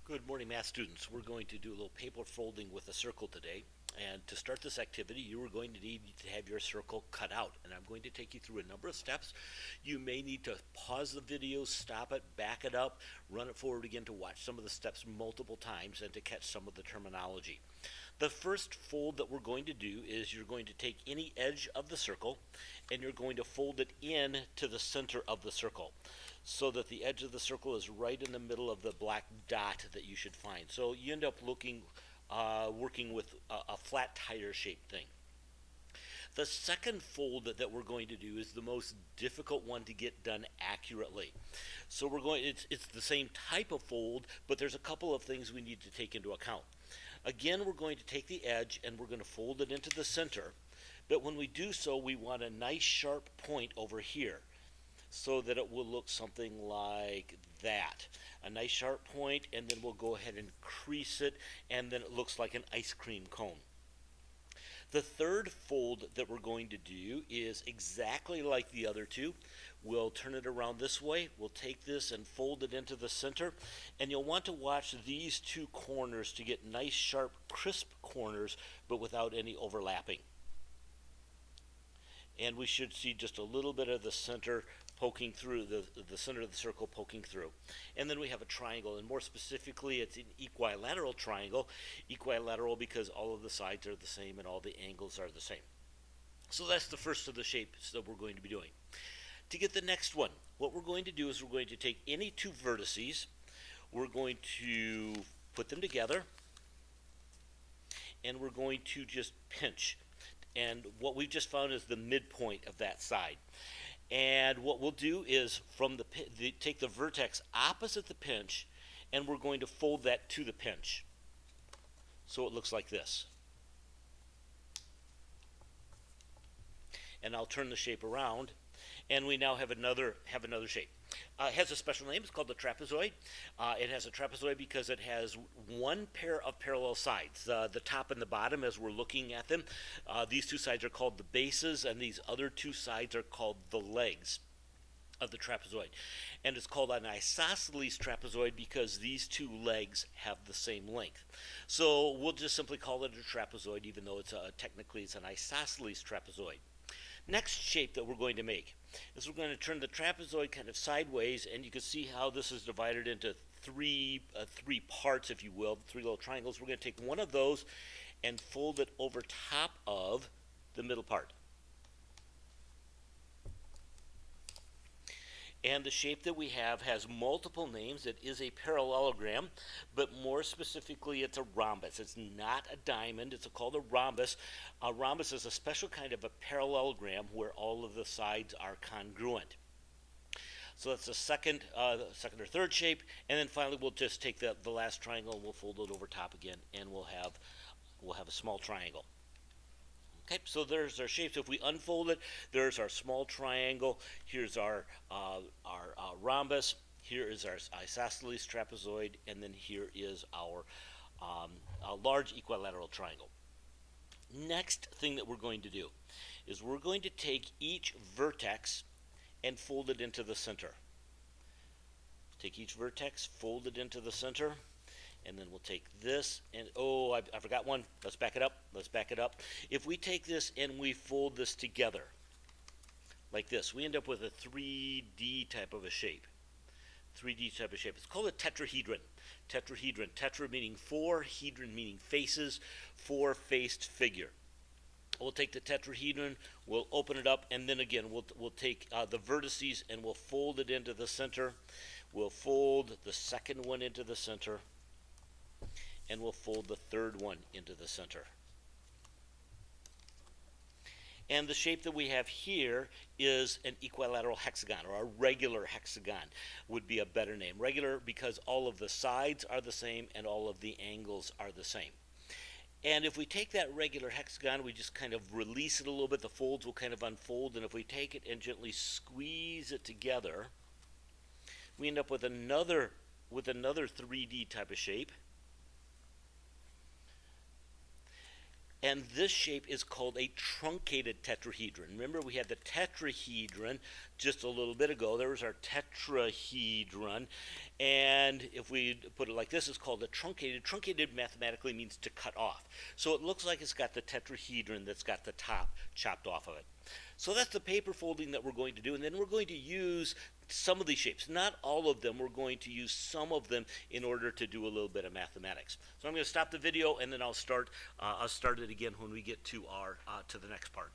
Good morning, math students. We're going to do a little paper folding with a circle today. And to start this activity, you are going to need to have your circle cut out. And I'm going to take you through a number of steps. You may need to pause the video, stop it, back it up, run it forward again to watch some of the steps multiple times and to catch some of the terminology. The first fold that we're going to do is you're going to take any edge of the circle and you're going to fold it in to the center of the circle so that the edge of the circle is right in the middle of the black dot that you should find. So you end up working with a flat tire shaped thing. The second fold that we're going to do is the most difficult one to get done accurately. So it's the same type of fold, but there's a couple of things we need to take into account. Again, we're going to take the edge and we're going to fold it into the center. But when we do so, we want a nice sharp point over here so that it will look something like that. A nice sharp point, and then we'll go ahead and crease it, and then it looks like an ice cream cone. The third fold that we're going to do is exactly like the other two. We'll turn it around this way. We'll take this and fold it into the center. And you'll want to watch these two corners to get nice, sharp, crisp corners, but without any overlapping. And we should see just a little bit of the center poking through, the center of the circle poking through. And then we have a triangle, and more specifically, it's an equilateral triangle. Equilateral because all of the sides are the same and all the angles are the same. So that's the first of the shapes that we're going to be doing. To get the next one, what we're going to do is we're going to take any two vertices, we're going to put them together, and we're going to just pinch. And what we've just found is the midpoint of that side. And what we'll do is take the vertex opposite the pinch, and we're going to fold that to the pinch. So it looks like this. And I'll turn the shape around, and we now have another shape. It has a special name. It's called the trapezoid. It has a trapezoid because it has one pair of parallel sides, the top and the bottom as we're looking at them. These two sides are called the bases, and these other two sides are called the legs of the trapezoid. And it's called an isosceles trapezoid because these two legs have the same length. So we'll just simply call it a trapezoid, even though technically it's an isosceles trapezoid. Next shape that we're going to make is we're going to turn the trapezoid kind of sideways, and you can see how this is divided into three parts, if you will, three little triangles. We're going to take one of those and fold it over top of the middle part. And the shape that we have has multiple names. It is a parallelogram, but more specifically, it's a rhombus. It's not a diamond. It's called a rhombus. A rhombus is a special kind of a parallelogram where all of the sides are congruent. So that's the second or third shape, and then finally we'll just take the last triangle and we'll fold it over top again, and we'll have a small triangle. Okay, so there's our shapes. If we unfold it, there's our small triangle. Here's our rhombus. Here is our isosceles trapezoid, and then here is our large equilateral triangle. Next thing that we're going to do is we're going to take each vertex and fold it into the center. Take each vertex, fold it into the center. And then we'll take this, and I forgot one. Let's back it up. If we take this and we fold this together, like this, we end up with a 3D type of a shape. It's called a tetrahedron. Tetra meaning four, hedron meaning faces, four-faced figure. We'll take the tetrahedron, we'll open it up, and then again, we'll take the vertices and we'll fold it into the center. We'll fold the second one into the center, and we'll fold the third one into the center. And the shape that we have here is an equilateral hexagon, or a regular hexagon would be a better name. Regular because all of the sides are the same and all of the angles are the same. And if we take that regular hexagon, we just kind of release it a little bit, the folds will kind of unfold, and if we take it and gently squeeze it together, we end up with another 3D type of shape. And this shape is called a truncated tetrahedron. Remember, we had the tetrahedron just a little bit ago. There was our tetrahedron. And if we put it like this, it's called a truncated. Truncated mathematically means to cut off. So it looks like it's got the tetrahedron that's got the top chopped off of it. So that's the paper folding that we're going to do. And then we're going to use some of these shapes. Not all of them. We're going to use some of them in order to do a little bit of mathematics. So I'm going to stop the video and then I'll start it again when we get to our to the next part.